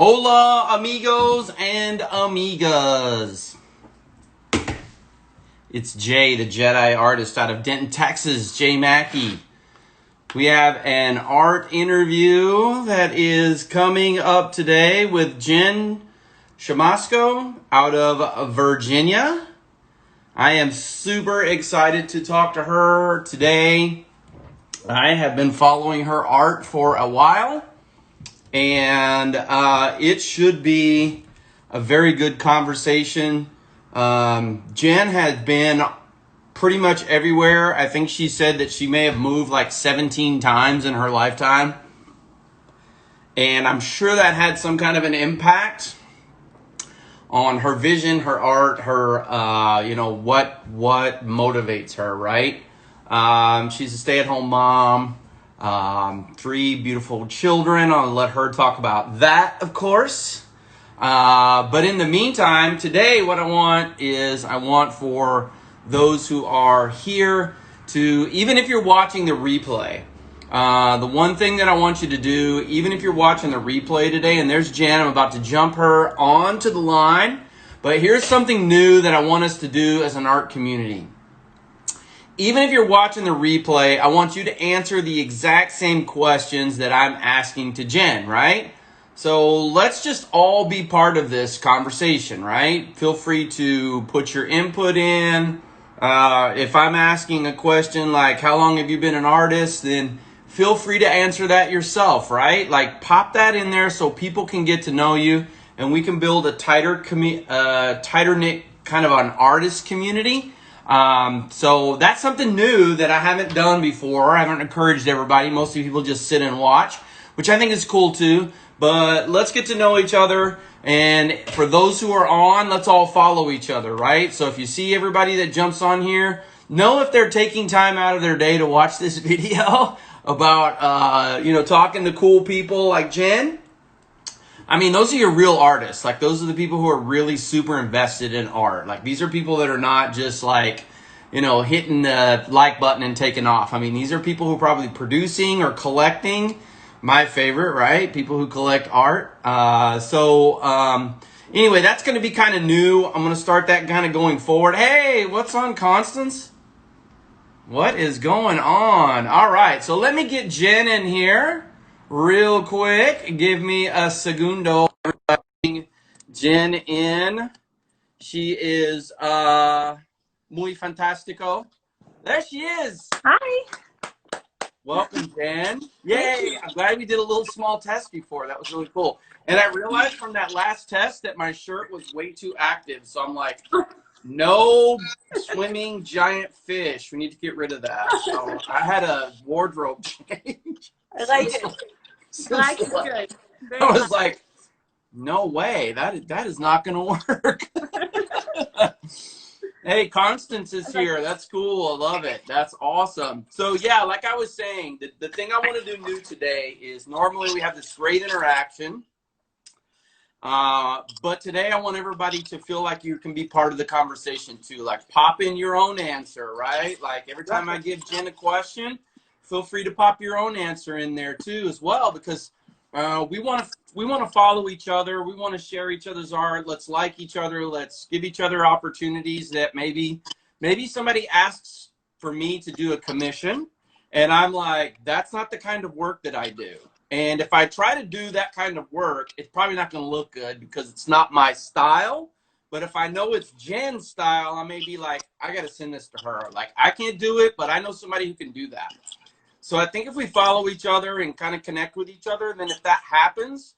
Hola, amigos and amigas. It's Jay, the Jedi artist out of Denton, Texas, Jay McKey. We have an art interview that is coming up today with Jenn Chemasko out of Virginia. I am super excited to talk to her today. I have been following her art for a while, and it should be a very good conversation. Jenn has been pretty much everywhere. I think she said that she may have moved like 17 times in her lifetime, and I'm sure that had some kind of an impact on her vision, her art, her what motivates her, right? She's a stay-at-home mom, 3 beautiful children. I'll let her talk about that, of course. But in the meantime, today what I want for those who are here to, even if you're watching the replay, the one thing that I want you to do, even if you're watching the replay today, and there's Jenn, I'm about to jump her onto the line, but here's something new that I want us to do as an art community. Even if you're watching the replay, I want you to answer the exact same questions that I'm asking to Jenn, right? So let's just all be part of this conversation, right? Feel free to put your input in. If I'm asking a question like, how long have you been an artist? Then feel free to answer that yourself, right? Like, pop that in there so people can get to know you and we can build a tighter knit kind of an artist community. So that's something new that I haven't done before. I haven't encouraged everybody. Most of the people just sit and watch, which I think is cool too. But let's get to know each other. And for those who are on, let's all follow each other, right? So if you see everybody that jumps on here, know if they're taking time out of their day to watch this video about, talking to cool people like Jenn. I mean, those are your real artists. Like, those are the people who are really super invested in art. Like, these are people that are not just like, hitting the like button and taking off. I mean, these are people who are probably producing or collecting. My favorite, right? People who collect art. Anyway, that's going to be kind of new. I'm going to start that kind of going forward. Hey, what's on, Constance? What is going on? All right, so let me get Jenn in here real quick. Give me a segundo. Jenn in. She is muy fantástico. There she is. Hi. Welcome, Jenn. Yay! I'm glad we did a little small test before. That was really cool. And I realized from that last test that my shirt was way too active. So I'm like, no swimming giant fish. We need to get rid of that. So I had a wardrobe change. I like it. Black is good. Very I was like, no way. That is not going to work. Hey, Constance is here. That's cool. I love it. That's awesome. So, yeah, like I was saying, the thing I want to do new today is normally we have this great interaction. But today I want everybody to feel like you can be part of the conversation too. Like, pop in your own answer, right? Like, every time I give Jenn a question, feel free to pop your own answer in there too as well, because we want to follow each other. We want to share each other's art. Let's like each other. Let's give each other opportunities that maybe somebody asks for me to do a commission, and I'm like, that's not the kind of work that I do. And if I try to do that kind of work, it's probably not going to look good because it's not my style. But if I know it's Jenn's style, I may be like, I got to send this to her. Like, I can't do it, but I know somebody who can do that. So I think if we follow each other and kind of connect with each other, then if that happens,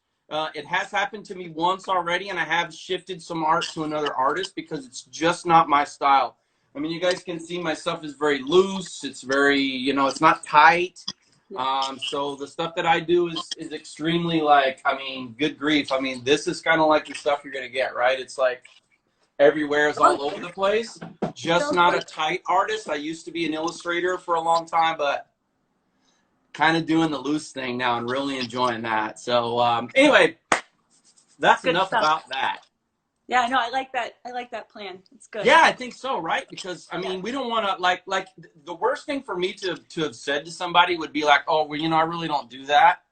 it has happened to me once already, and I have shifted some art to another artist because it's just not my style. I mean, you guys can see my stuff is very loose. It's very, it's not tight. So the stuff that I do is extremely like, I mean, good grief. I mean, this is kind of like the stuff you're going to get, right? It's like everywhere is all over the place. Just not a tight artist. I used to be an illustrator for a long time, but kind of doing the loose thing now and really enjoying that. So anyway, that's good enough stuff about that. Yeah, no, I like that plan. It's good. Yeah, I think so, right? Because I mean, we don't want to like the worst thing for me to have said to somebody would be like, oh, well, I really don't do that.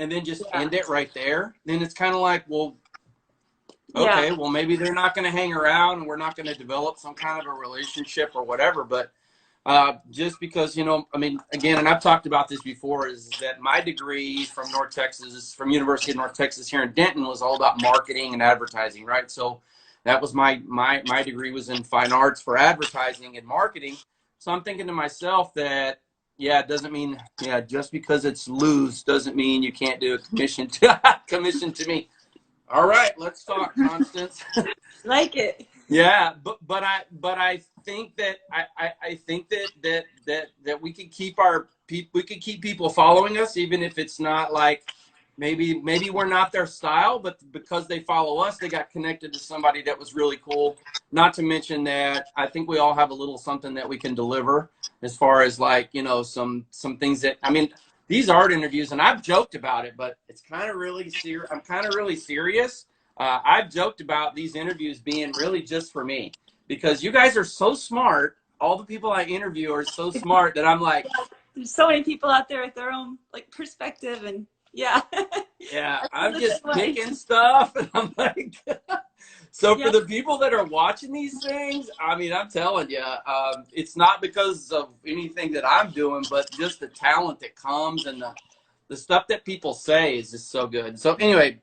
and then just Yeah. end it right there, then it's kind of like, well, Yeah. okay, well, maybe they're not going to hang around and we're not going to develop some kind of a relationship or whatever. But just because, you know, I mean, again, and I've talked about this before, is that my degree from North Texas, from University of North Texas here in Denton, was all about marketing and advertising, right? So that was my degree was in fine arts for advertising and marketing. So I'm thinking to myself that, yeah, it doesn't mean, yeah, just because it's loose doesn't mean you can't do a commission to me. All right, let's talk, Constance. Like it. Yeah, but I think that I think that we could keep we could keep people following us, even if it's not like maybe we're not their style, but because they follow us, they got connected to somebody that was really cool. Not to mention that I think we all have a little something that we can deliver as far as, like, you know, some things that, I mean, these art interviews, and I've joked about it, but it's kind of really serious. I'm kind of really serious. I've joked about these interviews being really just for me, because you guys are so smart. All the people I interview are so smart that I'm like, There's so many people out there with their own like perspective, and yeah. yeah, I feel I'm the just same way. picking stuff, and I'm like, so for Yeah. the people that are watching these things, I mean, I'm telling you, it's not because of anything that I'm doing, but just the talent that comes, and the stuff that people say is just so good. So anyway,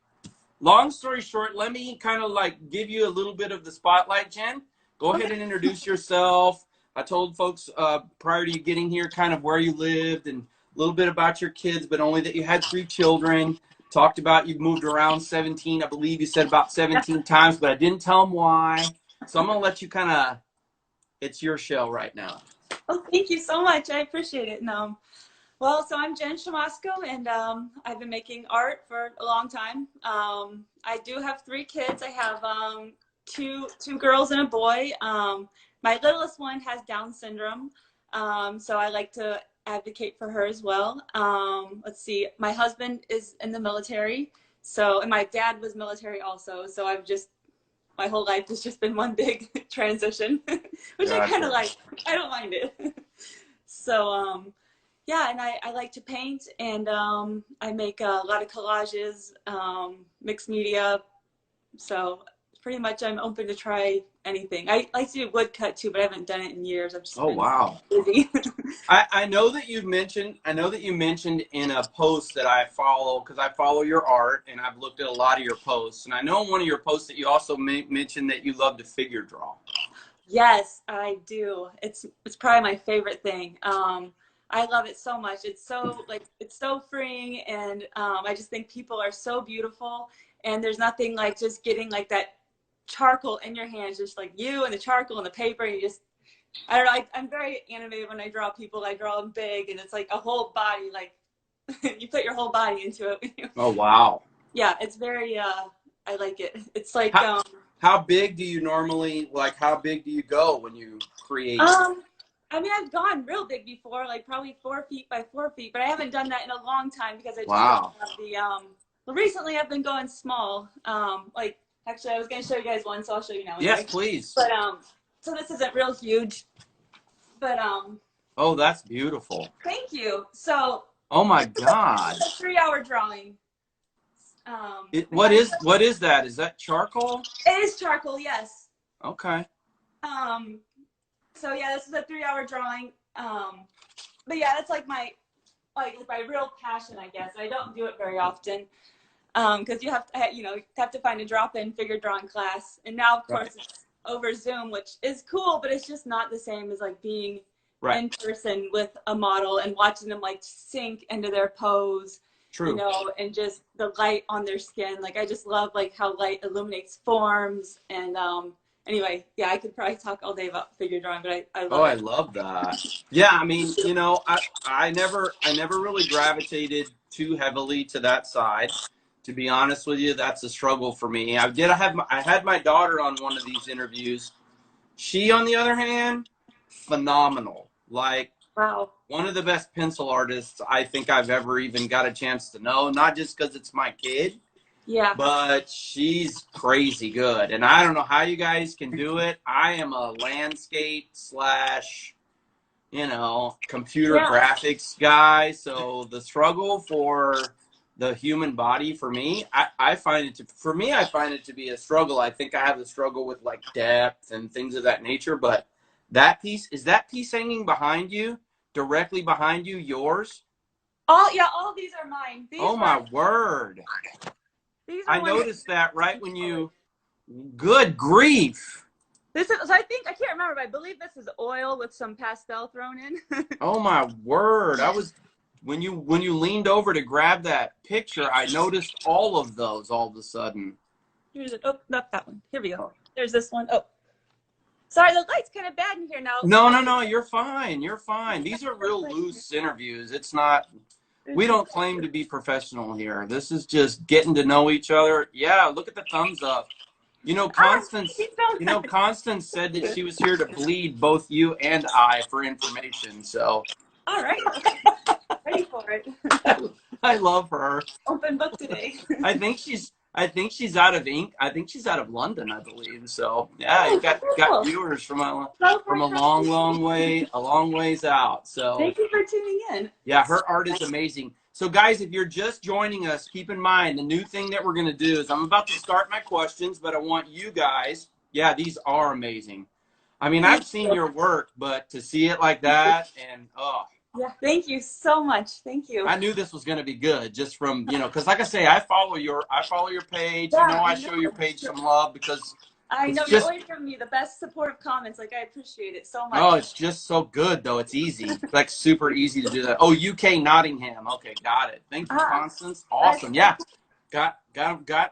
long story short, let me kind of like give you a little bit of the spotlight, Jen. Go ahead Okay. and introduce yourself. I told folks prior to you getting here kind of where you lived and a little bit about your kids, but only that you had 3 children. Talked about you've moved around 17, I believe you said about 17 times, but I didn't tell them why. So I'm going to let you kind of, it's your show right now. Oh, thank you so much. I appreciate it. And, well, so I'm Jenn Chemasko, and I've been making art for a long time. I do have 3 kids. I have two girls and a boy. My littlest one has Down syndrome, so I like to advocate for her as well. Let's see, my husband is in the military, so, and my dad was military also, so I've just, my whole life has just been one big transition, which I kind of like. I don't mind it. So, yeah, and I like to paint, and I make a lot of collages, mixed media. So pretty much I'm open to try anything. I like to do woodcut too, but I haven't done it in years. I've just been Wow. busy. I know that you mentioned in a post that I follow, because I follow your art and I've looked at a lot of your posts, and I know in one of your posts that you also mentioned that you love to figure draw. Yes, I do. It's probably my favorite thing. I love it so much. It's so it's so freeing, and I just think people are so beautiful, and there's nothing like just getting like that charcoal in your hands, just like you and the charcoal and the paper. And you just, I don't know. I'm very animated when I draw people. I draw them big, and it's like a whole body, like you put your whole body into it. Oh, wow. Yeah, it's very. I like it. It's like how big do you normally, like, how big do you go when you create? I mean, I've gone real big before, like probably 4 feet by 4 feet, but I haven't done that in a long time because I just Wow. don't have the. Well, recently I've been going small. Like actually, I was going to show you guys one, so I'll show you now. Yes, anyway. please. But so this isn't real huge, but Oh, that's beautiful. Thank you. So. Oh my God. It's a 3-hour drawing. What is that? Is that charcoal? It is charcoal, yes. Okay. So yeah, this is a 3-hour drawing. But yeah, that's like my real passion, I guess. I don't do it very often because you have to find a drop-in figure drawing class, and now of course it's over Zoom, which is cool, but it's just not the same as like being in person with a model and watching them like sink into their pose. True. You know, and just the light on their skin. Like I just love like how light illuminates forms. And anyway, yeah, I could probably talk all day about figure drawing, but I love it. I love that. Yeah, I mean, you know, I never really gravitated too heavily to that side. To be honest with you, that's a struggle for me. I had my daughter on one of these interviews. She, on the other hand, phenomenal. Like, wow. One of the best pencil artists I think I've ever even got a chance to know, not just because it's my kid, but she's crazy good. And I don't know how you guys can do it. I am a landscape / computer graphics guy. So the struggle for the human body for me, I find it to, for me, I find it to be a struggle. I think I have a struggle with like depth and things of that nature, but that piece, is that piece hanging behind you, directly behind you, yours? All these are mine. Oh my word. These I are ones. noticed that right when you, good grief. This is, so I think, I can't remember, but I believe this is oil with some pastel thrown in. Oh my word. I was, when you leaned over to grab that picture, I noticed all of those all of a sudden. Here's it. Oh, not that one. Here we go. There's this one. Oh, sorry, the light's kind of bad in here now. No, you're fine. You're fine. These are real loose interviews. It's not, we don't claim to be professional here. This is just getting to know each other. Yeah, look at the thumbs up. Constance said that she was here to bleed both you and I for information. So, all right. Ready for it. I love her. Open book today. I think she's out of ink. I think she's out of London, I believe. So yeah, you got viewers from a long ways out. So thank you for tuning in. Yeah, her art is amazing. So guys, if you're just joining us, keep in mind the new thing that we're gonna do is I'm about to start my questions, but I want you guys, yeah, these are amazing. I mean, I've seen your work, but to see it like that and yeah, thank you so much. Thank you. I knew this was going to be good just from, because like I say, I follow your page. Yeah, I show your page some love because I know you're always giving me the best supportive comments. Like, I appreciate it so much. Oh, it's just so good though. It's easy. It's like super easy to do that. Oh, UK Nottingham. Okay, got it. Thank you, Constance. Awesome. Yeah. Got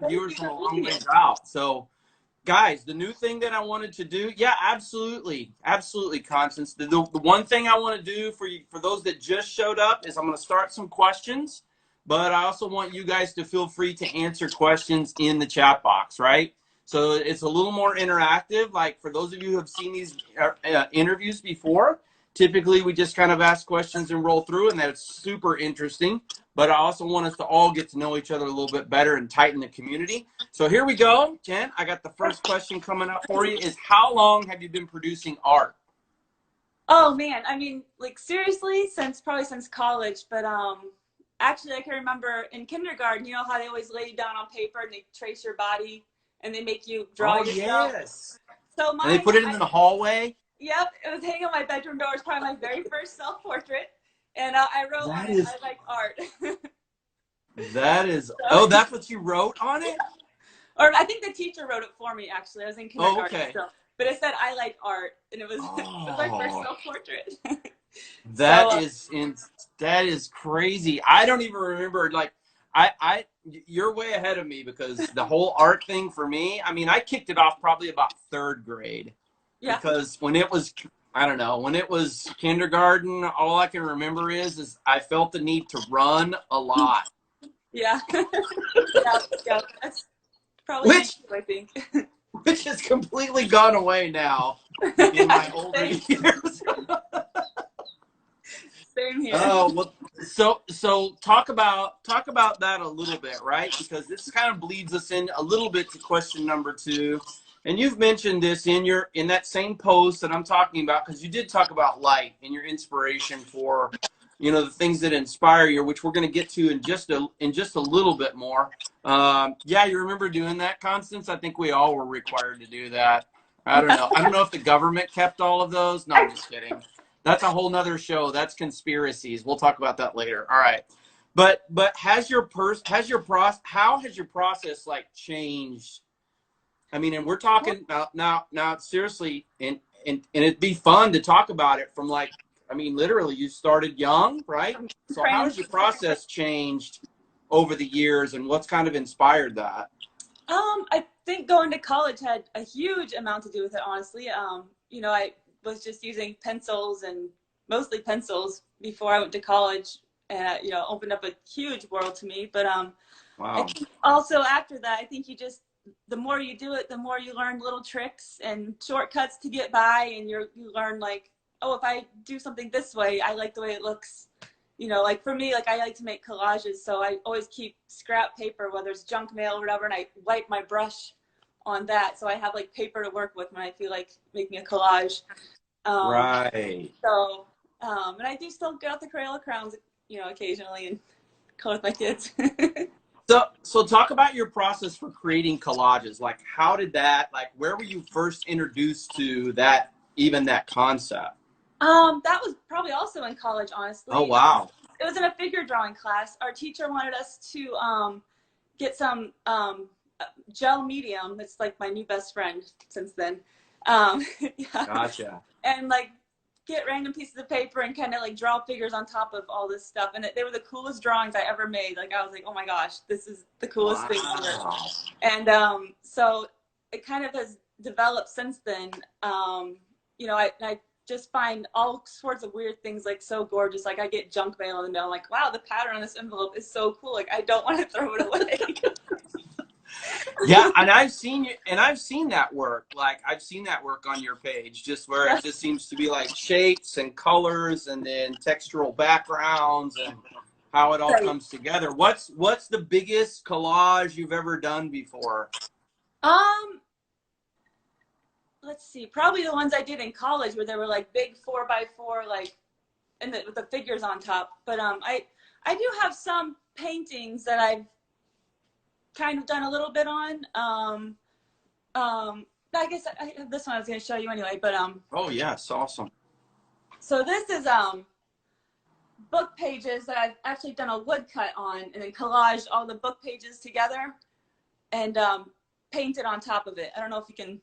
viewers from a long ways out. So guys, the new thing that I wanted to do, yeah, absolutely, Constance. The one thing I want to do for you, for those that just showed up, is I'm going to start some questions, but I also want you guys to feel free to answer questions in the chat box, right? So it's a little more interactive. Like for those of you who have seen these interviews before, typically we just kind of ask questions and roll through, and that's super interesting. But I also want us to all get to know each other a little bit better and tighten the community. So here we go, Jen. I got the first question coming up for you is how long have you been producing art? Oh man, I mean, like seriously, probably since college. But actually, I can remember in kindergarten, you know how they always lay you down on paper and they trace your body and they make you draw yourself. Yes. So and they put it in the hallway. Yep, it was hanging on my bedroom door. It was probably my very first self-portrait. And I wrote on it, I like art. That is, oh, that's what you wrote on it? Or I think the teacher wrote it for me, actually. I was in kindergarten still. But it said, I like art. And it was, it was my first self-portrait. That is crazy. I don't even remember, like, you're way ahead of me because the whole art thing for me, I mean, I kicked it off probably about 3rd grade. Yeah. Because when it was, I don't know, when it was kindergarten, all I can remember is I felt the need to run a lot. Yeah. yeah. That's probably I think. Which has completely gone away now in my older years. Same here. Oh, well, so talk about that a little bit, right? Because this kind of bleeds us in a little bit to question number 2. And you've mentioned this in that same post that I'm talking about, because you did talk about light and your inspiration for, the things that inspire you, which we're going to get to in just a little bit more. Yeah, you remember doing that, Constance? I think we all were required to do that. I don't know. I don't know if the government kept all of those. No, I'm just kidding. That's a whole nother show. That's conspiracies. We'll talk about that later. All right. But how has your process like changed? I mean, and we're talking now seriously, and it'd be fun to talk about it from like, I mean, literally you started young, right? So how has your process changed over the years and what's kind of inspired that? I think going to college had a huge amount to do with it, honestly. I was just using pencils and mostly pencils before I went to college, and, opened up a huge world to me. But wow. I think also after that, I think the more you do it, the more you learn little tricks and shortcuts to get by, and you learn like, oh, if I do something this way, I like the way it looks. Like for me, like I like to make collages, so I always keep scrap paper, whether it's junk mail or whatever, and I wipe my brush on that, so I have like paper to work with when I feel like making a collage. Right. So, and I do still get out the Crayola crowns, occasionally and color with my kids. So talk about your process for creating collages. Like, how did that, like, where were you first introduced to that, even that concept? That was probably also in college, honestly. Oh, wow. It was in a figure drawing class. Our teacher wanted us to get some gel medium. It's like my new best friend since then. Yeah. Gotcha. And like get random pieces of paper and kind of like draw figures on top of all this stuff. And they were the coolest drawings I ever made. Like I was like, oh my gosh, this is the coolest thing ever. And so it kind of has developed since then. You know, I just find all sorts of weird things like so gorgeous. Like I get junk mail in the mail. I'm like, wow, the pattern on this envelope is so cool. Like I don't want to throw it away. Yeah, and I've seen you, and I've seen that work. Like I've seen that work on your page, just where it just seems to be like shapes and colors, and then textural backgrounds, and how it all comes together. What's the biggest collage you've ever done before? Let's see. Probably the ones I did in college, where they were like big 4x4, like, and with the figures on top. But I do have some paintings that I've kind of done a little bit on. I guess this one I was going to show you anyway, but oh yeah, it's awesome. So this is book pages that I've actually done a woodcut on, and then collaged all the book pages together and painted on top of it. I don't know if you can.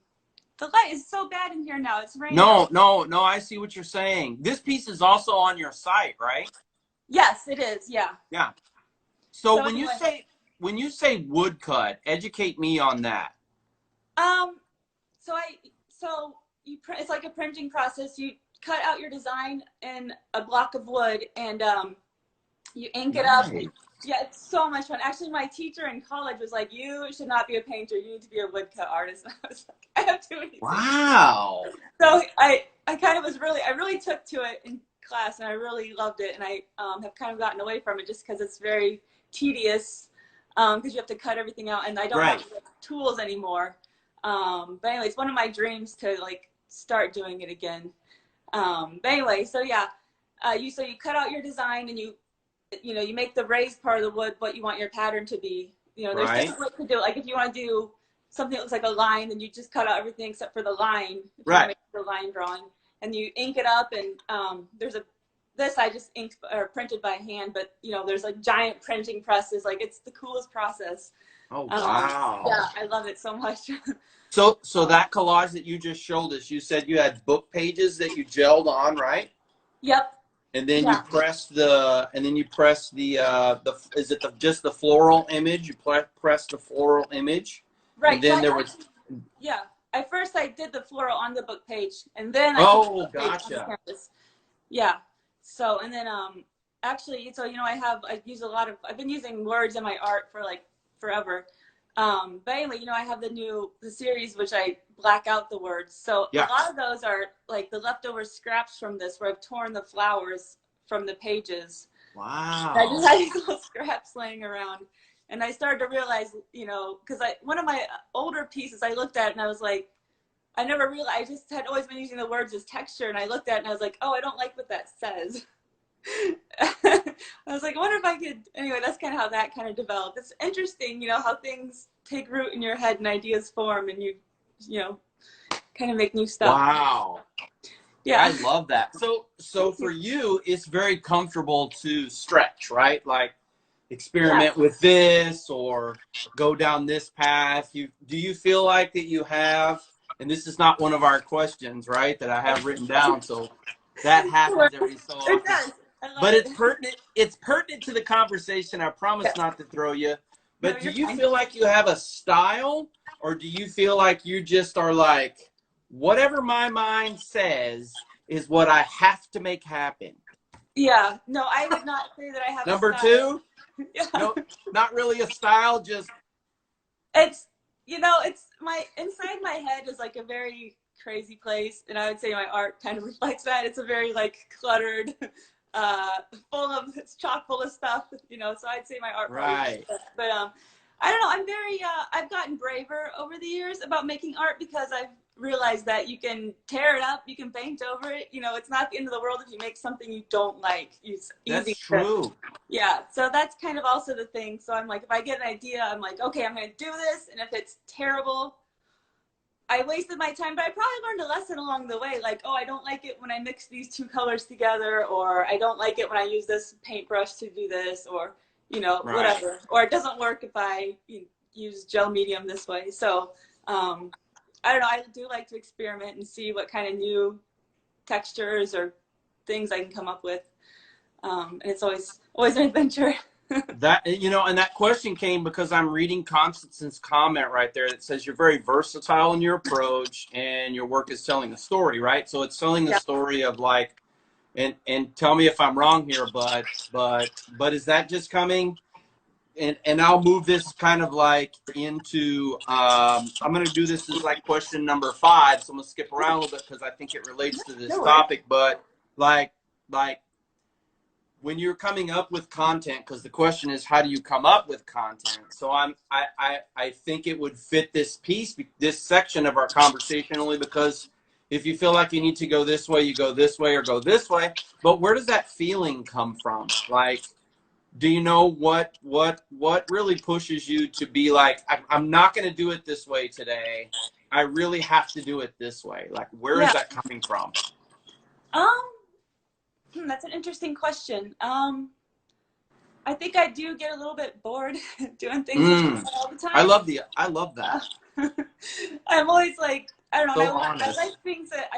The light is so bad in here now. It's raining. No. I see what you're saying. This piece is also on your site, right? Yes, it is. Yeah. Yeah. So when anyway, you say woodcut, educate me on that. So it's like a printing process. You cut out your design in a block of wood, and you ink it up. Yeah, it's so much fun. Actually, my teacher in college was like, "You should not be a painter. You need to be a woodcut artist." And I was like, "I have too many." Wow. So I kind of I really took to it in class, and I really loved it. And I have kind of gotten away from it just because it's very tedious, because you have to cut everything out, and I don't have tools anymore. But anyway, it's one of my dreams to like start doing it again. But anyway, so yeah, you cut out your design, and you make the raised part of the wood what you want your pattern to be. You know, there's different ways to do it. Like if you want to do something that looks like a line, then you just cut out everything except for the line. If you want to make the line drawing, and you ink it up. And this I just inked or printed by hand, but there's like giant printing presses. Like it's the coolest process. Oh wow! Yeah, I love it so much. So that collage that you just showed us, you said you had book pages that you gelled on, right? Yep. And then you press the is it just the floral image? You press the floral image, right? And then At first I did the floral on the book page, and then gotcha. Yeah. So and then actually, so I've been using words in my art for like forever. But anyway, I have the series which I black out the words. So a lot of those are like the leftover scraps from this, where I've torn the flowers from the pages. Wow. And I just had these little scraps laying around, and I started to realize, because one of my older pieces, I looked at it and I was like, I never realized, I just had always been using the words as texture, and I looked at it and I was like, oh, I don't like what that says. I was like, I wonder if I could. Anyway, that's kind of how that kind of developed. It's interesting, how things take root in your head and ideas form, and you kind of make new stuff. Wow. Yeah, I love that. So for you, it's very comfortable to stretch, right? Like experiment with this or go down this path. Do you feel like that you have? And this is not one of our questions, right? That I have written down. So that happens every so often. It does. But it's pertinent. It's pertinent to the conversation. I promise not to throw you. But do you feel like you have a style, or do you feel like you just are like, whatever my mind says is what I have to make happen? Yeah. No, I would not say that I have. Number a style. two. No, not really a style. Just it's inside my head is like a very crazy place, and I would say my art kind of reflects that. It's a very like cluttered. It's chock full of stuff, so I'd say my art. Right. But I don't know. I'm very, I've gotten braver over the years about making art, because realize that you can tear it up, you can paint over it. You know, it's not the end of the world if you make something you don't like. It's That's easy true. yeah, so that's kind of also the thing. So I'm like, if I get an idea, I'm like, okay, I'm going to do this. And if it's terrible, I wasted my time, but I probably learned a lesson along the way. Like, oh, I don't like it when I mix these two colors together, or I don't like it when I use this paintbrush to do this, or, you know, Right. whatever. Or it doesn't work if I use gel medium this way. So I don't know. I do like to experiment and see what kind of new textures or things I can come up with. And it's always an adventure. That, you know, and that question came because I'm reading Constance's comment right there that says you're very versatile in your approach and your work is telling a story, right? So it's telling the story of like, and tell me if I'm wrong here, but is that just coming? And I'll move this kind of like into, I'm going to do this as like question number 5. So I'm going to skip around a little bit because I think it relates to this topic, but like, when you're coming up with content, because the question is, how do you come up with content? So I think it would fit this piece, this section of our conversation, only because if you feel like you need to go this way, you go this way or go this way. But where does that feeling come from? Like, do you know what really pushes you to be like, I'm not going to do it this way today. I really have to do it this way. Like, where is that coming from? That's an interesting question. I think I do get a little bit bored doing things all the time. I love that. I'm always like, I don't know. So I like things that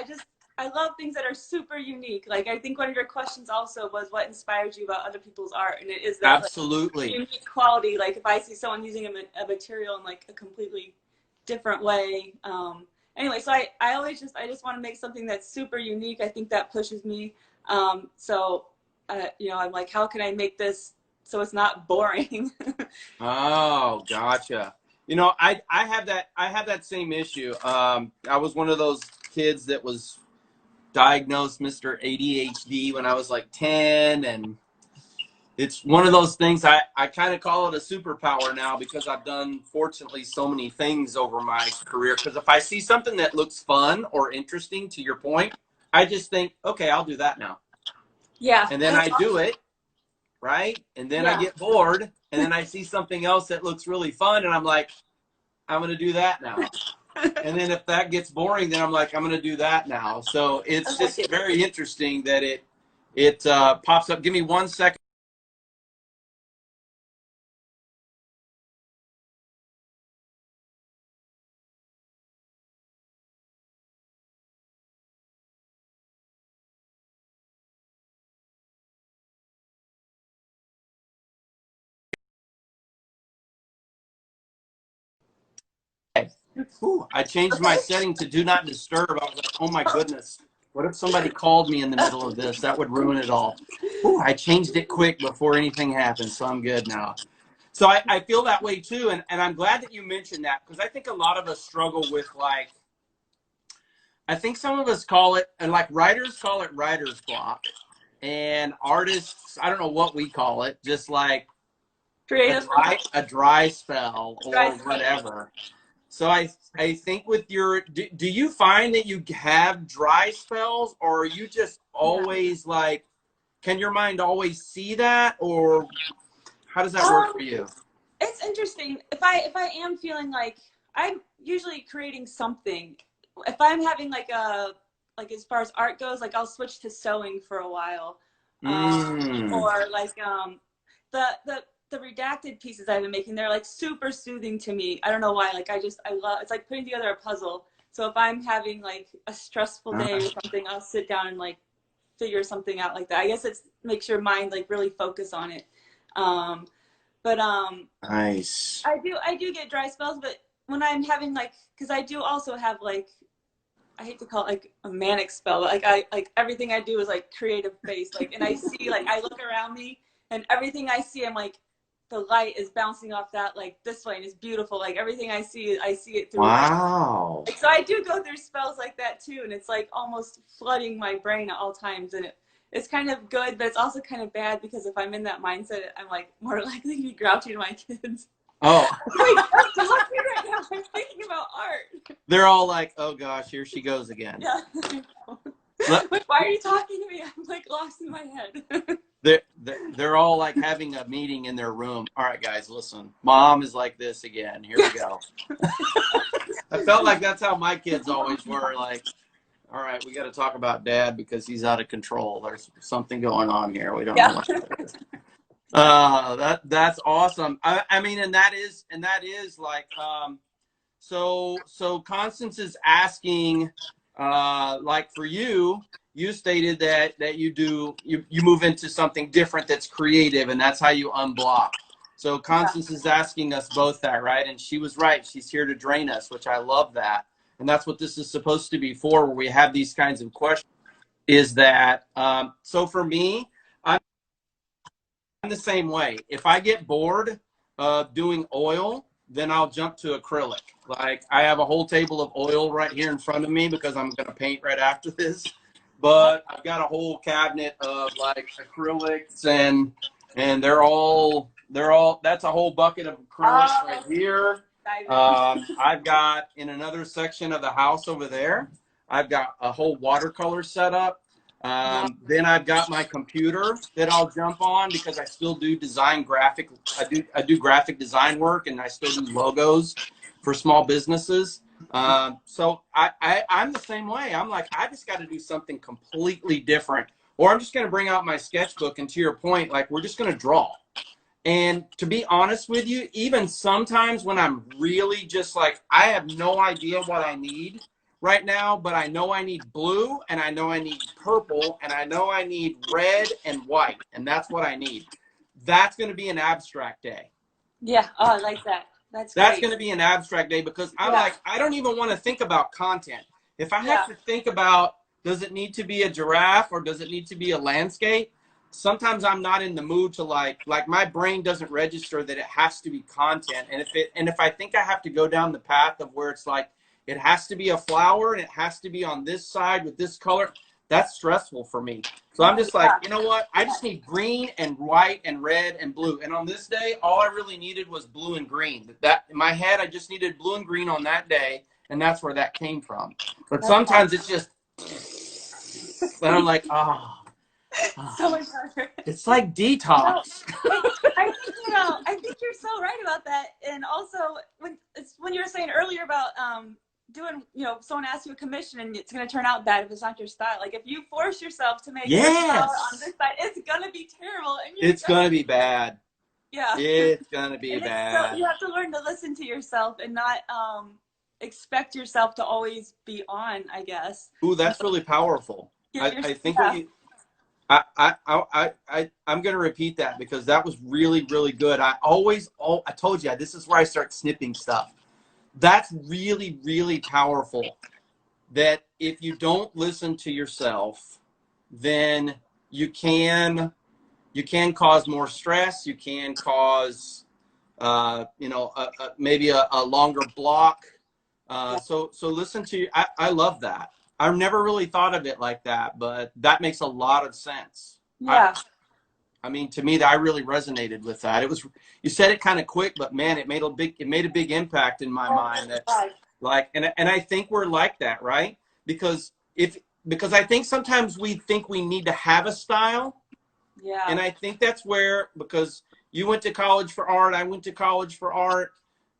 I love things that are super unique. Like, I think one of your questions also was what inspired you about other people's art, and it is that absolutely like, unique quality. Like, if I see someone using a material in like a completely different way. Anyway, so I always just want to make something that's super unique. I think that pushes me. You know, I'm like, how can I make this so it's not boring? Oh, gotcha. You know, I have that same issue. I was one of those kids that was diagnosed Mr. ADHD when I was like 10, and it's one of those things I kind of call it a superpower now because I've done, fortunately, so many things over my career. Because if I see something that looks fun or interesting, to your point, I just think, okay, I'll do that now. Yeah. And then I do it, right? And then I get bored, and then I see something else that looks really fun, and I'm like, I'm going to do that now. And then if that gets boring, then I'm like, I'm going to do that now. So it's just very interesting that it pops up. Give me 1 second. Ooh, I changed my setting to do not disturb. I was like, oh my goodness, what if somebody called me in the middle of this? That would ruin it all. Ooh, I changed it quick before anything happened, so I'm good now. So I feel that way too, and I'm glad that you mentioned that, because I think a lot of us struggle with, like, I think some of us call it, and like writers call it writer's block, and artists, I don't know what we call it, just like Creative. a dry spell or whatever. So I think with your, do you find that you have dry spells, or are you just always like, can your mind always see that, or how does that work for you? It's interesting. If I am feeling like I'm usually creating something, if I'm having like as far as art goes, like I'll switch to sewing for a while, or like the redacted pieces I've been making, they're like super soothing to me. I don't know why. Like I love, it's like putting together a puzzle. So if I'm having like a stressful day or something, I'll sit down and like figure something out like that. I guess it makes your mind like really focus on it. Nice. I do get dry spells, but when I'm having like, because I do also have like, I hate to call it like a manic spell, but like everything I do is like creative based. Like, and I see, like I look around me and everything I see, I'm like, the light is bouncing off that like this way and it's beautiful. Like everything I see it through. Wow. Like, so I do go through spells like that too, and it's like almost flooding my brain at all times, and it's kind of good, but it's also kind of bad because if I'm in that mindset, I'm like more likely to be grouchy to my kids. Oh. Like, I'm talking right now. I'm thinking about art. They're all like, oh gosh, here she goes again. Yeah. Let, Like, why are you talking to me? I'm like lost in my head. they're all like having a meeting in their room. All right, guys, listen. Mom is like this again. Here we go. I felt like that's how my kids always were. Like, all right, we got to talk about Dad because he's out of control. There's something going on here. We don't know what it is. That's awesome. I mean, and that is like, so Constance is asking, like for you, you stated that you move into something different that's creative, and that's how you unblock. So Constance is asking us both that, right? And she was right. She's here to drain us, which I love that. And that's what this is supposed to be for, where we have these kinds of questions. Is that, so for me, I'm the same way. If I get bored of doing oil, then I'll jump to acrylic. Like, I have a whole table of oil right here in front of me because I'm going to paint right after this. But I've got a whole cabinet of like acrylics, and they're all, that's a whole bucket of acrylics right here. I've got in another section of the house over there, I've got a whole watercolor setup. Then I've got my computer that I'll jump on because I still do I do graphic design work, and I still do logos for small businesses. So I'm the same way. I'm like, I just got to do something completely different, or I'm just going to bring out my sketchbook. And to your point, like, we're just going to draw. And to be honest with you, even sometimes when I'm really just like, I have no idea what I need right now, but I know I need blue, and I know I need purple, and I know I need red and white, and that's what I need. That's going to be an abstract day. Yeah. Oh, I like that. That's going to be an abstract day because I'm like, I don't even want to think about content. If I have to think about, does it need to be a giraffe or does it need to be a landscape? Sometimes I'm not in the mood to like my brain doesn't register that it has to be content. And if I think I have to go down the path of where it's like, it has to be a flower and it has to be on this side with this color, that's stressful for me. So I'm just like, you know what? I just need green and white and red and blue. And on this day, all I really needed was blue and green. That in my head, I just needed blue and green on that day, and that's where that came from. But sometimes it's just, and I'm like, so much harder. It's like detox. I think you're so right about that. And also when you were saying earlier about doing, someone asks you a commission and it's going to turn out bad if it's not your style. Like, if you force yourself to make this flower on this side, it's going to be terrible. And it's going to be bad. Yeah. It's going to be bad. So you have to learn to listen to yourself and not expect yourself to always be on, I guess. Ooh, that's really powerful. I think what you, I'm going to repeat that because that was really, really good. I told you, this is where I start snipping stuff. That's really, really powerful. That if you don't listen to yourself, then you can cause more stress. You can cause, maybe a longer block. So listen to you. I love that. I've never really thought of it like that, but that makes a lot of sense. Yeah. I mean, to me, I really resonated with that. You said it kind of quick, but man, it made a big impact in my mind. That like, and I think we're like that, right? Because I think sometimes we think we need to have a style. Yeah. And I think that's where, because you went to college for art, I went to college for art.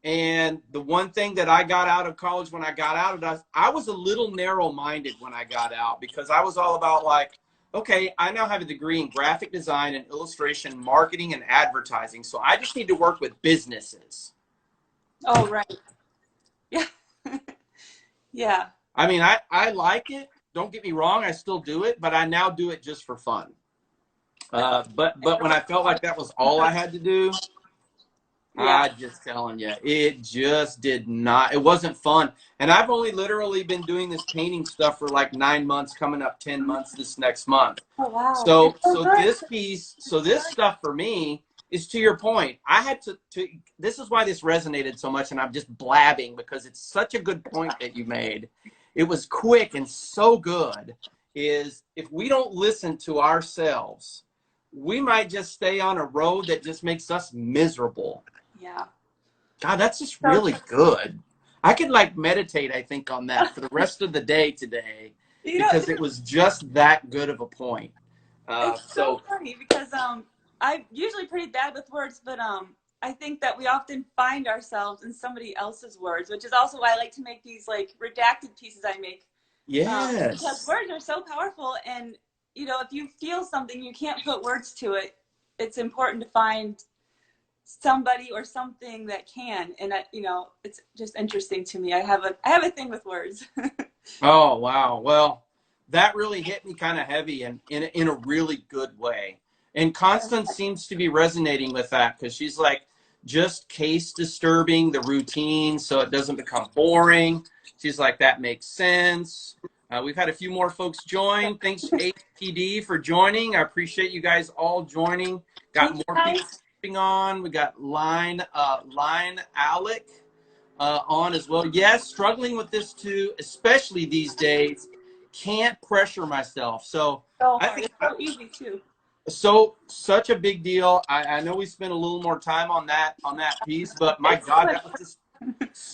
And the one thing that I got out of college when I got out of it, I was a little narrow-minded when I got out because I was all about like, okay, I now have a degree in graphic design and illustration, marketing and advertising. So I just need to work with businesses. Oh, right. Yeah. Yeah. I mean, I like it. Don't get me wrong. I still do it, but I now do it just for fun. But when I felt like that was all I had to do, I'm just telling you, it just did not. It wasn't fun. And I've only literally been doing this painting stuff for like 9 months, coming up 10 months this next month. Oh, wow. So this stuff for me is, to your point, I had to this is why this resonated so much, and I'm just blabbing because it's such a good point that you made. It was quick and so good. Is if we don't listen to ourselves, we might just stay on a road that just makes us miserable. Yeah. God, that's just really good. I could like meditate, I think, on that for the rest of the day today, You know, because it was just that good of a point. it's so funny because I'm usually pretty bad with words, but I think that we often find ourselves in somebody else's words, which is also why I like to make these like redacted pieces I make. Because Yes. words are so powerful, and you know, if you feel something, you can't put words to it. It's important to find somebody or something that can, and you know, it's just interesting to me. I have a thing with words. Oh, wow. Well, that really hit me kind of heavy and in a really good way. And Constance seems to be resonating with that because she's like, just case disturbing the routine so it doesn't become boring. She's like, that makes sense. We've had a few more folks join. Thanks, APD, for joining. I appreciate you guys all joining. Got Thank you more people guys. on. We got Line Alec on as well. Yes, struggling with this too, especially these days. Can't pressure myself. So So I hard. think It's so easy too. such a big deal. I know we spent a little more time on that piece, but my It's God, so that was just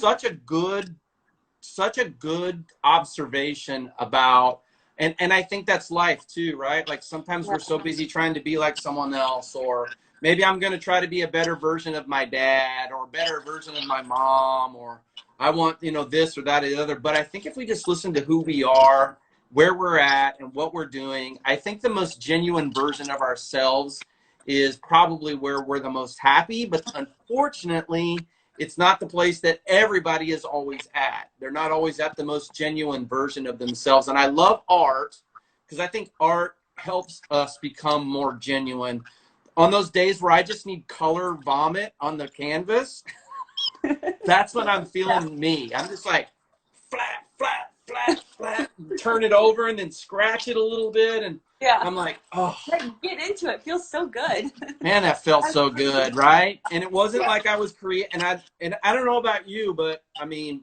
such a good observation about, and I think that's life too, right? Like sometimes we're so busy trying to be like someone else, or maybe I'm going to try to be a better version of my dad or a better version of my mom, or I want, this or that or the other. But I think if we just listen to who we are, where we're at, and what we're doing, I think the most genuine version of ourselves is probably where we're the most happy. But unfortunately, it's not the place that everybody is always at. They're not always at the most genuine version of themselves. And I love art because I think art helps us become more genuine. On those days where I just need color vomit on the canvas, that's when I'm feeling me. I'm just like flat, flat, flat, flat, turn it over and then scratch it a little bit. And Yeah. I'm like, oh, Get into it. Feels so good. man, that felt so good, right? And it wasn't Yeah. like I was and I don't know about you, but I mean,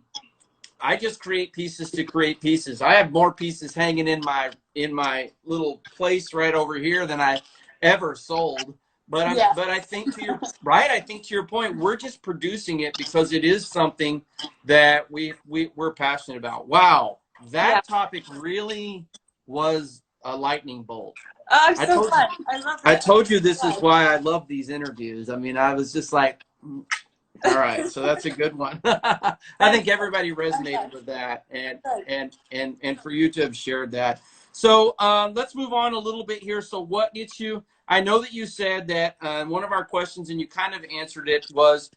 I just create pieces to create pieces. I have more pieces hanging in my little place right over here than I ever sold. Yeah. But I think to your right, I think to your point, we're just producing it because it is something that we're passionate about. Wow, Yeah. that topic really was a lightning bolt. Oh, I it's so told you fun. I love I it. told you this is why I love these interviews. I mean, I was just like, all right, so that's a good one. I think everybody resonated with that, and for you to have shared that. So let's move on a little bit here. So what gets you? I know that you said that one of our questions, and you kind of answered it, was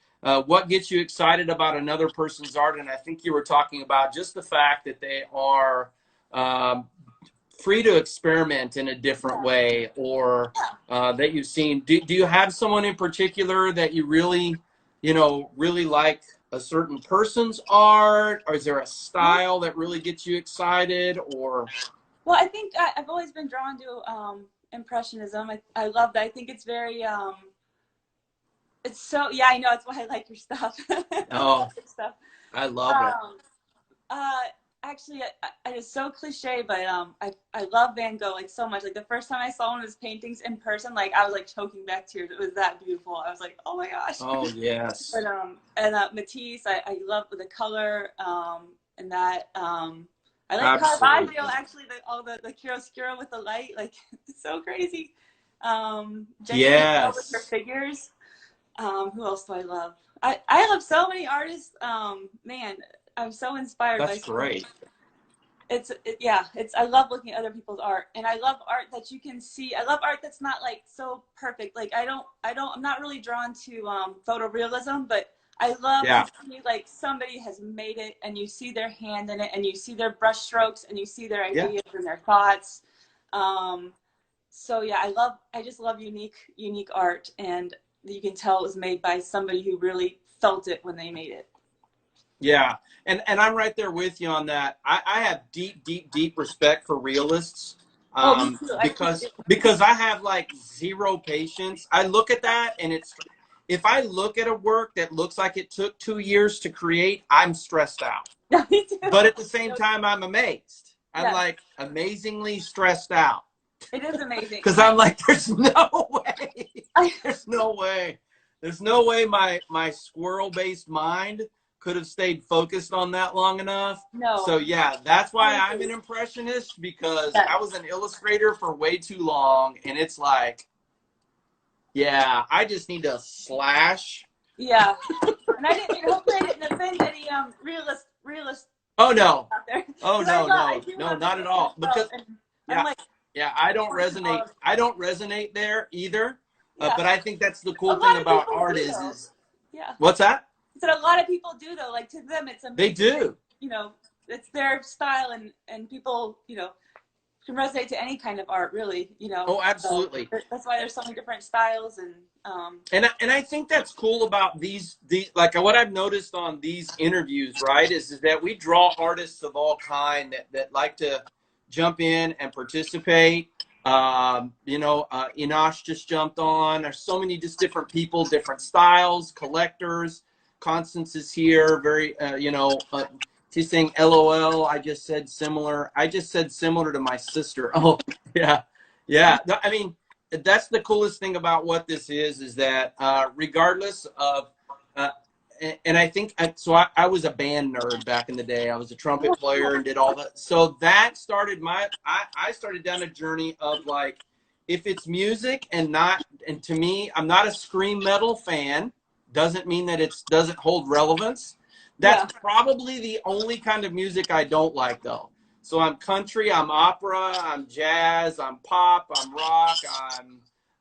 what gets you excited about another person's art? And I think you were talking about just the fact that they are um, free to experiment in a different way, or that you've seen. Do you have someone in particular that you really, really like a certain person's art, or is there a style that really gets you excited, or? Well, I think I've always been drawn to impressionism. I love that. I think it's very it's so, yeah, I know, it's why I like your stuff. I Oh, love your stuff. I love it. Um, uh, actually, it's so cliche, but I love Van Gogh like so much. Like the first time I saw one of his paintings in person, like I was like choking back tears. It was that beautiful. I was like, oh my gosh. Oh yes. But and Matisse, I love the color and that I like Absolutely. Caravaggio actually, all the chiaroscuro with the light, like it's so crazy. Jenny with her Yes, figures. Who else do I love? I love so many artists. Man, I'm so inspired by that's so many. great. I love looking at other people's art, and I love art that you can see. I love art that's not like so perfect. Like I'm not really drawn to photorealism, but I love Yeah. to see like somebody has made it, and you see their hand in it, and you see their brush strokes, and you see their Yeah. ideas and their thoughts. So yeah, I just love unique art, and you can tell it was made by somebody who really felt it when they made it. Yeah, and I'm right there with you on that. I have deep respect for realists, Oh, me too. because I have like zero patience. I look at that, and if I look at a work that looks like it took 2 years to create, I'm stressed out. Me too. But at the same time, I'm amazed. I'm Yeah. like amazingly stressed out. It is amazing. Because I'm like, there's no way. There's no way. There's no way my squirrel-based mind could have stayed focused on that long enough. No. So yeah, that's why I'm an impressionist, because I was an illustrator for way too long, and it's like, yeah, I just need to slash. Yeah. And I didn't, hopefully I didn't offend any realist Oh no. out there. Oh no, no, not at all. Because yeah, like, yeah, I don't resonate. I don't resonate there either. Yeah. But I think that's the cool thing about art is yeah. What's that? So a lot of people do though. Like to them, it's amazing. They do. You know, it's their style, and people, you know, can resonate to any kind of art, really. You know. Oh, absolutely. So that's why there's so many different styles and. And I think that's cool about these like what I've noticed on these interviews, right, is that we draw artists of all kind that like to jump in and participate. You know, Enosh just jumped on. There's so many just different people, different styles, collectors. Constance is here. Very, you know, she's saying LOL. I just said similar. I just said similar to my sister. Oh, yeah. Yeah. I mean, that's the coolest thing about what this is that regardless of, and I think, so I was a band nerd back in the day. I was a trumpet player and did all that. So that started I started down a journey of like, if it's music and to me, I'm not a scream metal fan. Doesn't mean that it doesn't hold relevance. That's probably the only kind of music I don't like though. So I'm country, I'm opera, I'm jazz, I'm pop, I'm rock,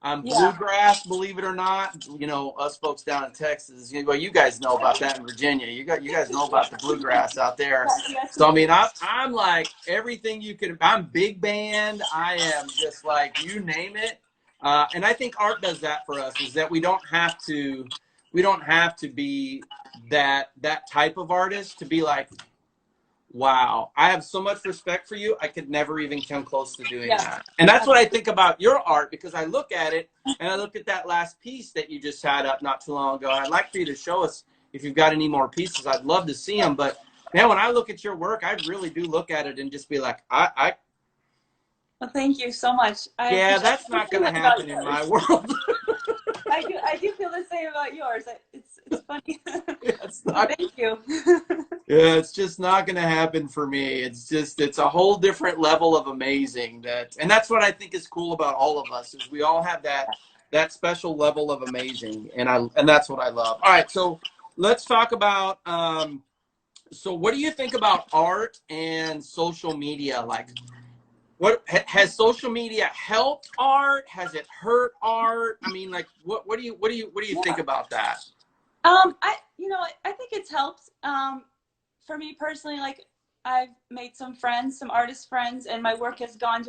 I'm bluegrass, believe it or not. You know, us folks down in Texas, well, you guys know about that in Virginia. You guys know about the bluegrass out there. So I mean, I'm like everything you can. I'm big band. I am just like, you name it. And I think art does that for us, is that we don't have to be that type of artist to be like, wow, I have so much respect for you. I could never even come close to doing that. And that's what I think about your art, because I look at it and I look at that last piece that you just had up not too long ago. And I'd like for you to show us if you've got any more pieces. I'd love to see them. But man, when I look at your work, I really do look at it and just be like, Well, thank you so much. Yeah, that's not going to happen in my world. I do feel the same about yours. It's funny. Thank you. Yeah, it's just not going to happen for me. It's a whole different level of amazing and that's what I think is cool about all of us, is we all have that special level of amazing. And that's what I love. All right. So let's talk about, so what do you think about art and social media? Like, what has social media helped art? Has it hurt art? I mean, like, what do you think about that? I think it's helped. For me personally, like, I've made some friends, some artist friends, and my work has gone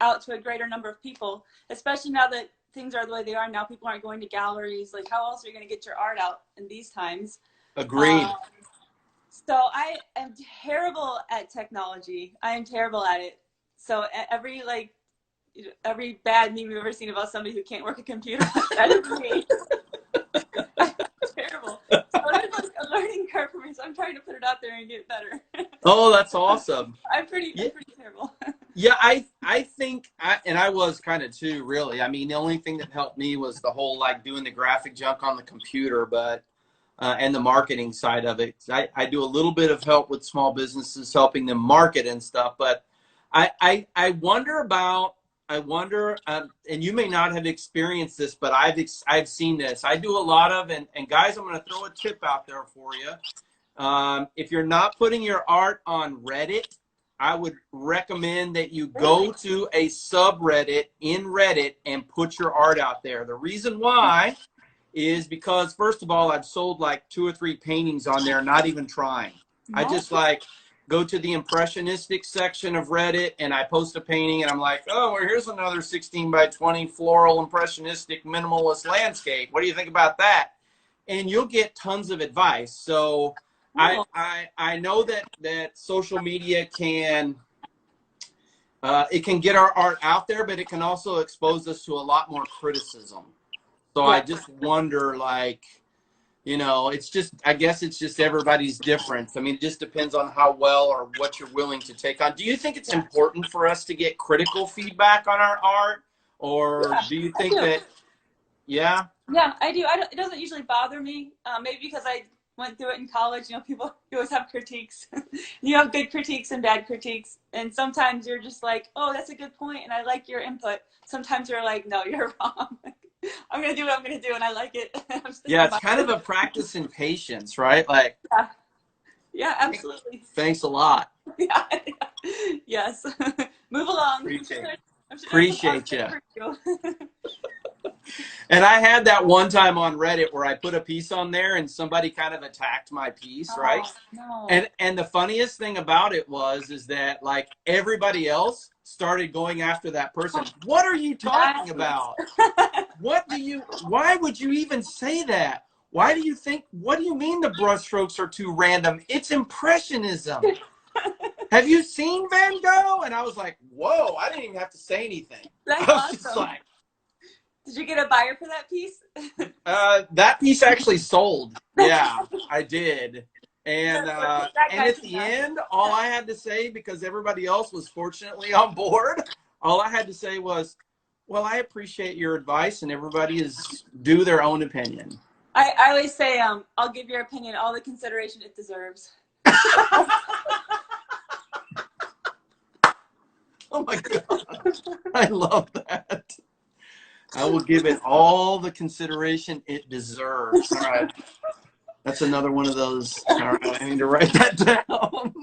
out to a greater number of people, especially now that things are the way they are now. People aren't going to galleries. Like, how else are you going to get your art out in these times? Agreed. So I am terrible at technology. I am terrible at it. So every bad meme you've ever seen about somebody who can't work a computer, that is me. I'm terrible. So it's like a learning curve for me, so I'm trying to put it out there and get better. Oh, that's awesome. I'm pretty terrible. Yeah, I think, and I was kind of too, really. I mean, the only thing that helped me was the whole, like, doing the graphic junk on the computer, but and the marketing side of it. I do a little bit of help with small businesses, helping them market and stuff, but I wonder, and you may not have experienced this, but I've seen this. I do a lot of, and guys, I'm going to throw a tip out there for you. If you're not putting your art on Reddit, I would recommend that you go to a subreddit in Reddit and put your art out there. The reason why is because, first of all, I've sold like 2 or 3 paintings on there, not even trying. I just like go to the impressionistic section of Reddit and I post a painting and I'm like, oh, well, here's another 16 by 20 floral impressionistic minimalist landscape. What do you think about that? And you'll get tons of advice. So I know that social media can it can get our art out there, but it can also expose us to a lot more criticism. So I just wonder, like, you know, it's just, I guess it's just everybody's different. I mean, it just depends on how well or what you're willing to take on. Do you think it's important for us to get critical feedback on our art? Or do you think that, Yeah, I do. It doesn't usually bother me. Maybe because went through it in college. You know, people, you always have critiques. You have good critiques and bad critiques. And sometimes you're just like, oh, that's a good point, and I like your input. Sometimes you're like, no, you're wrong. I'm going to do what I'm going to do, and I like it. Yeah, it's kind of a practice in patience, right? Like, yeah, absolutely. Thanks a lot. Yeah. Yes. Move along. Appreciate you. And I had that one time on Reddit where I put a piece on there and somebody kind of attacked my piece, right? No. And the funniest thing about it is that like everybody else started going after that person. What are you talking about? Why would you even say that? What do you mean the brushstrokes are too random? It's Impressionism. Have you seen Van Gogh? And I was like, whoa, I didn't even have to say anything. That's I was awesome. just like, did you get a buyer for that piece? that piece actually sold. Yeah, I did. And at the end, all I had to say, because everybody else was fortunately on board, all I had to say was, well, I appreciate your advice, and everybody is due their own opinion. I always say, I'll give your opinion all the consideration it deserves. Oh my God. I love that. I will give it all the consideration it deserves. All right. That's another one of those. All right, I need to write that down.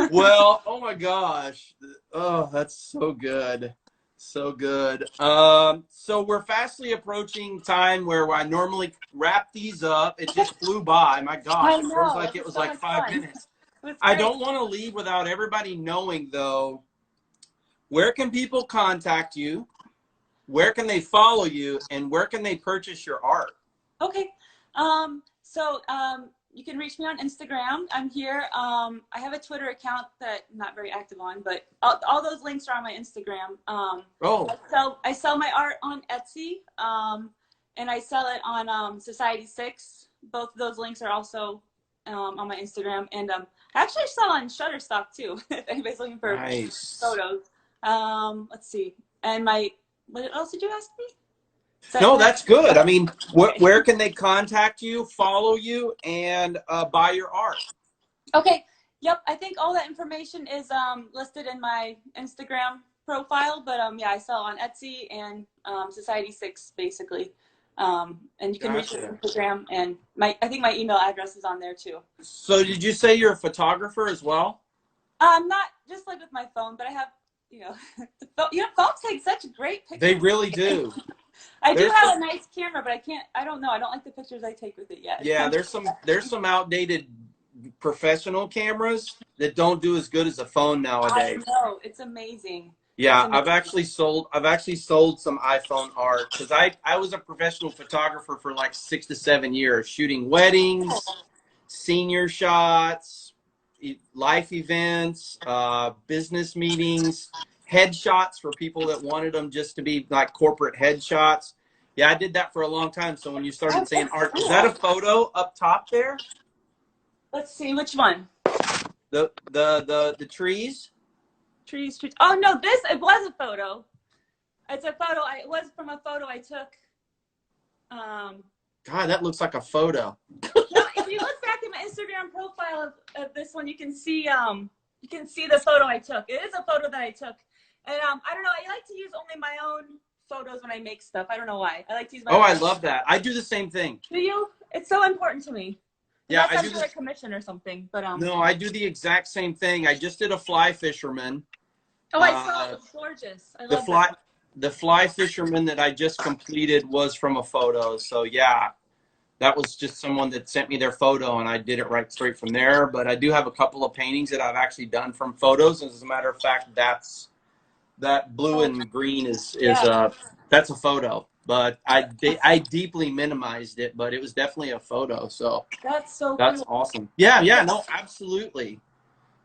Well, oh my gosh. Oh, that's so good. So good. So we're fastly approaching time where I normally wrap these up. It just flew by. My gosh, it feels like it was like 5 minutes. I don't want to leave without everybody knowing, though, where can people contact you? Where can they follow you? And where can they purchase your art? Okay. You can reach me on Instagram. I'm here. I have a Twitter account that I'm not very active on, but all those links are on my Instagram. I sell my art on Etsy, and I sell it on Society 6. Both of those links are also on my Instagram. And I actually sell on Shutterstock too, if anybody's looking for photos. Let's see. And what else did you ask me? No, that's good. I mean, where can they contact you, follow you, and buy your art? Okay. Yep. I think all that information is listed in my Instagram profile. But yeah, I sell on Etsy and Society 6 basically. And you can reach me on Instagram, and I think my email address is on there too. So did you say you're a photographer as well? Not just like with my phone, but I have, phones take such great pictures. They really do. I do have a nice camera, but I don't know. I don't like the pictures I take with it yet. Yeah, there's some outdated professional cameras that don't do as good as a phone nowadays. I know, it's amazing. Yeah, I've actually sold some iPhone art because I was a professional photographer for like 6 to 7 years, shooting weddings, senior shots, life events, business meetings, headshots for people that wanted them just to be like corporate headshots. Yeah, I did that for a long time. So when you started saying art, is that a photo up top there? Let's see, which one? The trees? Trees. Oh no, it was a photo. It's a photo. It was from a photo I took. God, that looks like a photo. No, if you look back at my Instagram profile of this one, you can see the photo I took. It is a photo that I took. And I don't know, I like to use only my own photos when I make stuff. I don't know why. I like to use my own. I love that. I do the same thing. Do you? It's so important to me. Yeah, I do for a commission or something, but no, I do the exact same thing. I just did a fly fisherman. Oh, I saw it. It was gorgeous. I love that. The fly fisherman that I just completed was from a photo. So yeah, that was just someone that sent me their photo, and I did it right straight from there. But I do have a couple of paintings that I've actually done from photos. As a matter of fact, that blue and green is that's a photo. But I deeply minimized it, but it was definitely a photo. So that's so cool. Awesome. Yeah, no, absolutely.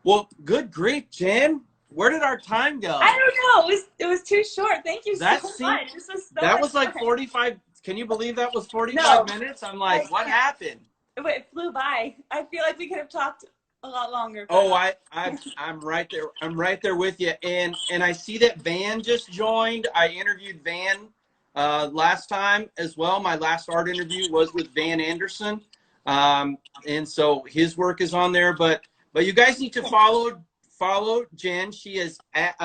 Well, good grief, Jen. Where did our time go? I don't know. It was too short. Thank you so much. That was like 45. Can you believe that was 45 minutes? I'm like, what happened? It flew by. I feel like we could have talked a lot longer. Oh, I'm right there. I'm right there with you. And I see that Van just joined. I interviewed Van last time as well. My last art interview was with Van Anderson. And so his work is on there, but you guys need to follow Jenn. She is at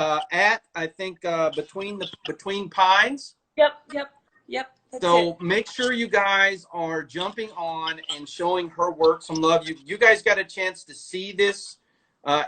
I think between Pines. Yep. So make sure you guys are jumping on and showing her work some love. You guys got a chance to see this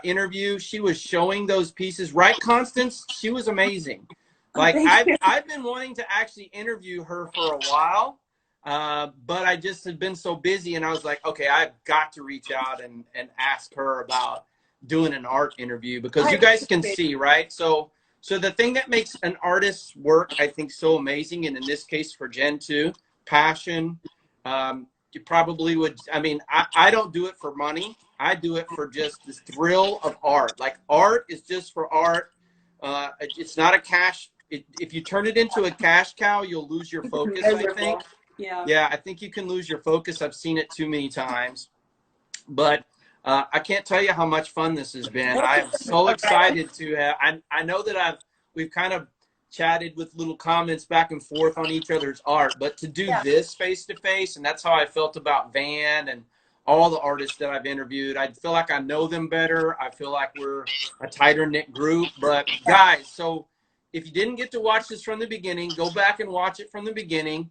interview. She was showing those pieces, right, Constance? She was amazing. Like I've been wanting to actually interview her for a while, but I just had been so busy, and I was like, okay, I've got to reach out and ask her about doing an art interview, because you guys can see, right? So the thing that makes an artist's work, I think, so amazing, and in this case for Jenn too, passion. You probably would, I mean, I don't do it for money. I do it for just the thrill of art. Like, art is just for art. It's not a cash. If you turn it into a cash cow, you'll lose your focus, I think. Yeah, I think you can lose your focus. I've seen it too many times. But I can't tell you how much fun this has been. I am so excited to have, I know that we've kind of chatted with little comments back and forth on each other's art, but to do this face to face, and that's how I felt about Van and all the artists that I've interviewed. I feel like I know them better. I feel like we're a tighter knit group. But guys, so if you didn't get to watch this from the beginning, go back and watch it from the beginning.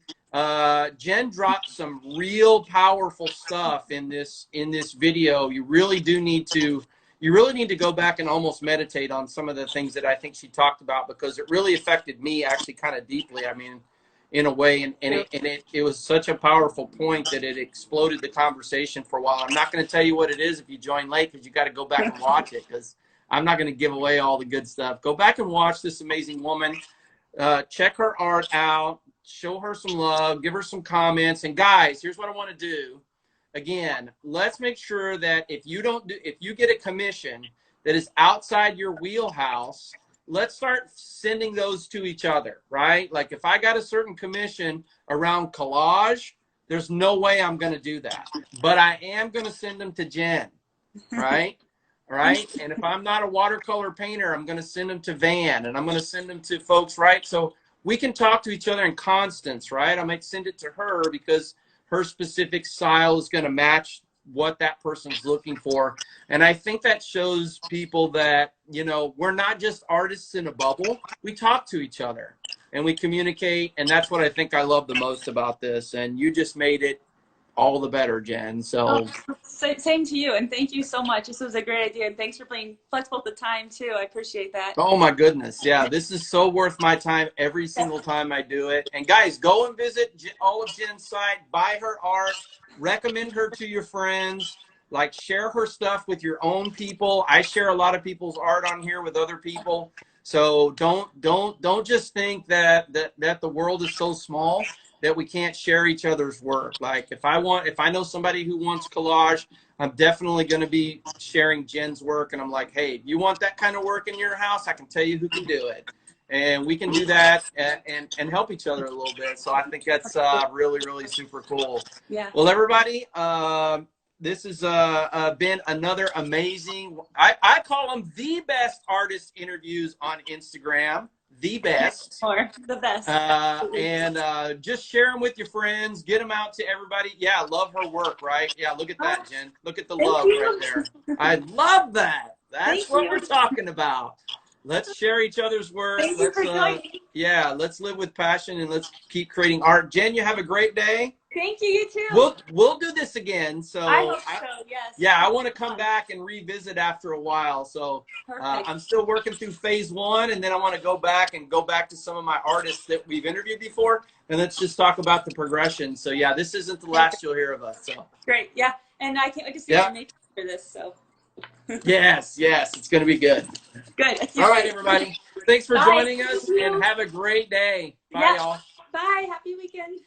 Jenn dropped some real powerful stuff in this video. You really need to go back and almost meditate on some of the things that I think she talked about, because it really affected me actually kind of deeply. I mean, in a way, and it was such a powerful point that it exploded the conversation for a while. I'm not going to tell you what it is if you join late, because you got to go back and watch it, because I'm not going to give away all the good stuff. Go back and watch this amazing woman. Check her art out. Show her some love. Give her some comments. And guys, here's what I want to do. Again, let's make sure that if you get a commission that is outside your wheelhouse, let's start sending those to each other, right? Like, if I got a certain commission around collage, there's no way I'm going to do that. But I am going to send them to Jenn, right? Right? And if I'm not a watercolor painter, I'm going to send them to Van, and I'm going to send them to folks, right? So we can talk to each other in Constance, right? I might send it to her because her specific style is going to match what that person's looking for. And I think that shows people that, you know, we're not just artists in a bubble. We talk to each other and we communicate. And that's what I think I love the most about this. And you just made it all the better, Jenn. So same to you, and thank you so much. This was a great idea, and thanks for being flexible with the time too. I appreciate that. Oh my goodness, yeah, this is so worth my time every single time I do it. And guys, go and visit all of Jenn's site, buy her art, recommend her to your friends, like, share her stuff with your own people. I share a lot of people's art on here with other people. So don't just think that the world is so small that we can't share each other's work. Like, if I know somebody who wants collage, I'm definitely going to be sharing Jenn's work. And I'm like, hey, you want that kind of work in your house? I can tell you who can do it. And we can do that and help each other a little bit. So I think that's really, really super cool. Yeah. Well, everybody, this has been another amazing, I call them the best artist interviews on Instagram. The best. Or the best. And just share them with your friends. Get them out to everybody. Yeah, love her work, right? Yeah, look at that, Jenn. Look at the love right there. I love that. That's what we're talking about. Let's share each other's work. Thank you for joining. Yeah, let's live with passion and let's keep creating art. Jenn, you have a great day. Thank you. You too. We'll do this again. So I hope so. Yes. Yeah, I want to come back and revisit after a while. So I'm still working through phase 1, and then I want to go back to some of my artists that we've interviewed before, and let's just talk about the progression. So yeah, this isn't the last you'll hear of us. So great. Yeah, and I can't wait to see you make for this. So. yes, it's going to be good. Good. All right, everybody. Thanks for joining us, and have a great day. Bye, y'all. Bye. Happy weekend.